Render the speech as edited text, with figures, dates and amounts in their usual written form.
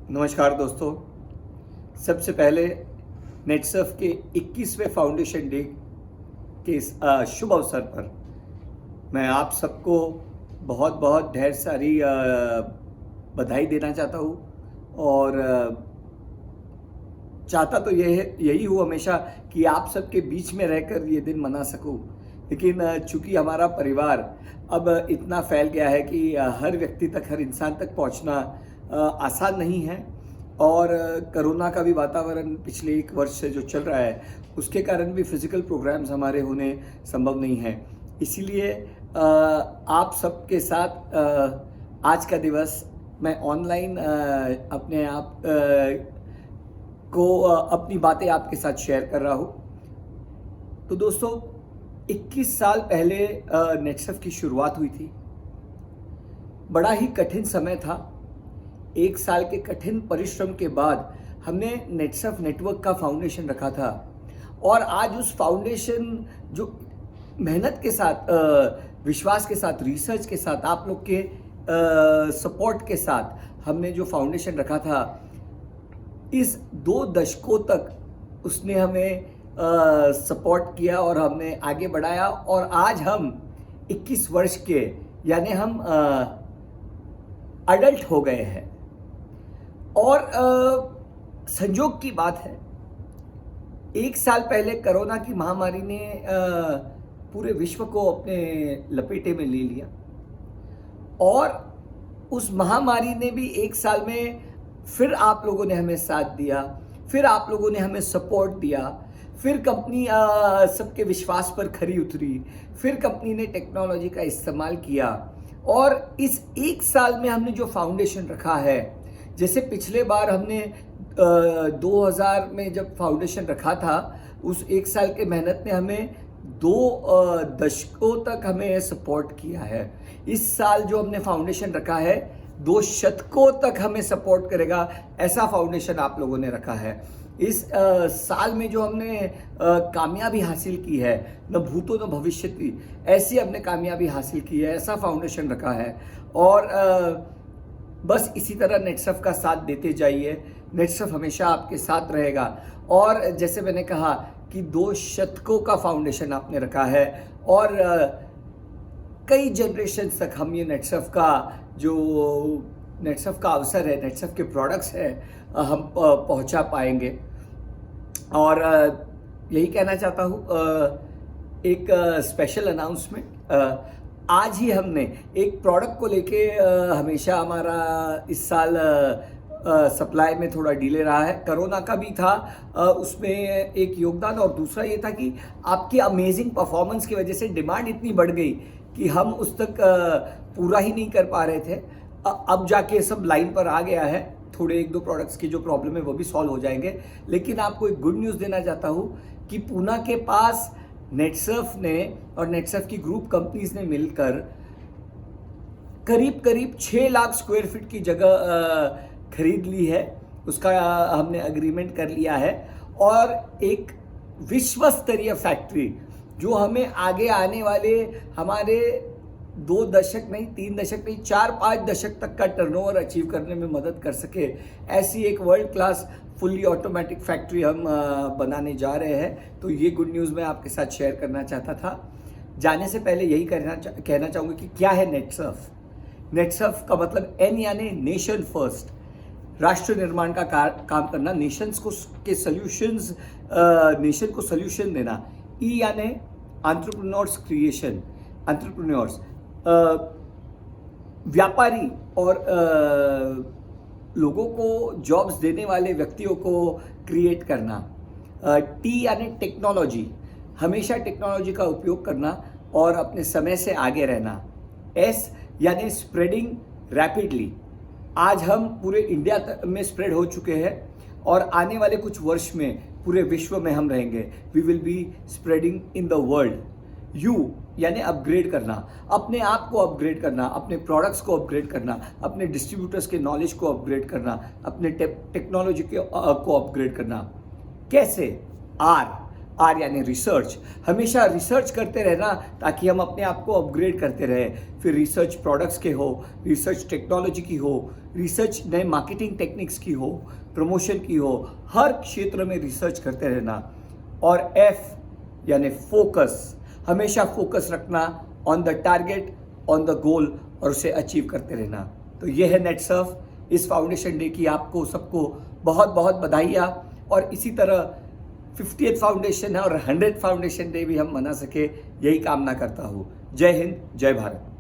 नमस्कार दोस्तों। सबसे पहले नेटसर्फ के 21वें फाउंडेशन डे के इस शुभ अवसर पर मैं आप सबको बहुत बहुत ढेर सारी बधाई देना चाहता हूँ और चाहता तो यही हूँ हमेशा कि आप सबके बीच में रहकर ये दिन मना सकूँ। लेकिन चूंकि हमारा परिवार अब इतना फैल गया है कि हर व्यक्ति तक, हर इंसान तक पहुँचना आसान नहीं है और कोरोना का भी वातावरण पिछले 1 वर्ष से जो चल रहा है उसके कारण भी फिज़िकल प्रोग्राम्स हमारे होने संभव नहीं है। इसीलिए आप सबके साथ आज का दिवस मैं ऑनलाइन अपने आप को अपनी बातें आपके साथ शेयर कर रहा हूँ। तो दोस्तों, 21 साल पहले नेटसर्फ की शुरुआत हुई थी। बड़ा ही कठिन समय था। 1 साल के कठिन परिश्रम के बाद हमने नेटसर्फ नेटवर्क का फाउंडेशन रखा था और आज उस फाउंडेशन जो मेहनत के साथ, विश्वास के साथ, रिसर्च के साथ, आप लोग के सपोर्ट के साथ हमने जो फाउंडेशन रखा था, इस 2 दशकों तक उसने हमें सपोर्ट किया और हमने आगे बढ़ाया और आज हम 21 वर्ष के, यानी हम अडल्ट हो गए हैं। और संयोग की बात है, 1 साल पहले कोरोना की महामारी ने पूरे विश्व को अपने लपेटे में ले लिया और उस महामारी ने भी 1 साल में फिर आप लोगों ने हमें साथ दिया, फिर आप लोगों ने हमें सपोर्ट दिया, फिर कंपनी सबके विश्वास पर खरी उतरी, फिर कंपनी ने टेक्नोलॉजी का इस्तेमाल किया और इस 1 साल में हमने जो फाउंडेशन रखा है, जैसे पिछले बार हमने 2000 में जब फाउंडेशन रखा था, उस 1 साल के मेहनत ने हमें 2 दशकों तक हमें सपोर्ट किया है। इस साल जो हमने फाउंडेशन रखा है, 2 शतकों तक हमें सपोर्ट करेगा, ऐसा फाउंडेशन आप लोगों ने रखा है। इस साल में जो हमने कामयाबी हासिल की है, न भूतो न भविष्यति, ऐसी हमने कामयाबी हासिल की है, ऐसा फाउंडेशन रखा है। और बस इसी तरह नेटसर्फ का साथ देते जाइए। नेटसर्फ हमेशा आपके साथ रहेगा। और जैसे मैंने कहा कि 2 शतकों का फाउंडेशन आपने रखा है और कई जनरेशन तक हम ये नेटसर्फ का अवसर है, नेटसर्फ के प्रोडक्ट्स है, हम पहुंचा पाएंगे। और यही कहना चाहता हूँ, एक स्पेशल अनाउंसमेंट, आज ही हमने एक प्रोडक्ट को लेके हमेशा हमारा इस साल सप्लाई में थोड़ा डिले रहा है। कोरोना का भी था उसमें एक योगदान, और दूसरा ये था कि आपकी अमेजिंग परफॉर्मेंस की वजह से डिमांड इतनी बढ़ गई कि हम उस तक पूरा ही नहीं कर पा रहे थे। अब जाके सब लाइन पर आ गया है, थोड़े 1-2 प्रोडक्ट्स की जो प्रॉब्लम है वो भी सॉल्व हो जाएंगे। लेकिन आपको एक गुड न्यूज़ देना चाहता हूँ कि पूना के पास नेटसर्फ ने और नेटसर्फ की ग्रुप कंपनीज ने मिलकर करीब 6 लाख स्क्वायर फीट की जगह खरीद ली है। उसका हमने अग्रीमेंट कर लिया है और एक विश्व स्तरीय फैक्ट्री जो हमें आगे आने वाले हमारे 2 दशक नहीं, 3 दशक नहीं, 4-5 दशक तक का टर्नओवर अचीव करने में मदद कर सके, ऐसी एक world class fully automatic factory हम बनाने जा रहे हैं। तो ये गुड न्यूज़ मैं आपके साथ शेयर करना चाहता था। जाने से पहले यही कहना चाहूँगा कि क्या है नेटसर्फ। नेटसर्फ का मतलब N यानी नेशन फर्स्ट, राष्ट्र निर्माण का काम करना, नेशन को सॉल्यूशन देना। E यानी एंटरप्रेन्योर्स क्रिएशन, एंटरप्रेन्योर्स व्यापारी और लोगों को जॉब्स देने वाले व्यक्तियों को क्रिएट करना। T यानी टेक्नोलॉजी, हमेशा टेक्नोलॉजी का उपयोग करना और अपने समय से आगे रहना। S यानी स्प्रेडिंग रैपिडली, आज हम पूरे इंडिया में स्प्रेड हो चुके हैं और आने वाले कुछ वर्ष में पूरे विश्व में हम रहेंगे। We will be spreading in the world. U यानी अपग्रेड करना, अपने आप को अपग्रेड करना, अपने प्रोडक्ट्स को अपग्रेड करना, अपने डिस्ट्रीब्यूटर्स के नॉलेज को अपग्रेड करना, अपने टेक्नोलॉजी को अपग्रेड करना। कैसे? R आर यानी रिसर्च, हमेशा रिसर्च करते रहना ताकि हम अपने आप को अपग्रेड करते रहें। फिर रिसर्च प्रोडक्ट्स के हो, रिसर्च टेक्नोलॉजी की हो, रिसर्च नए मार्केटिंग टेक्निक्स की हो, प्रमोशन की हो, हर क्षेत्र में रिसर्च करते रहना। और एफ यानी फोकस, हमेशा फोकस रखना on the target, on the goal, और उसे अचीव करते रहना। तो ये है नेटसर्फ। इस फाउंडेशन डे की आपको सबको बहुत बहुत बधाइयाँ, और इसी तरह 50th फाउंडेशन है और 100th फाउंडेशन डे भी हम मना सके, यही कामना करता हूँ। जय हिंद, जय भारत।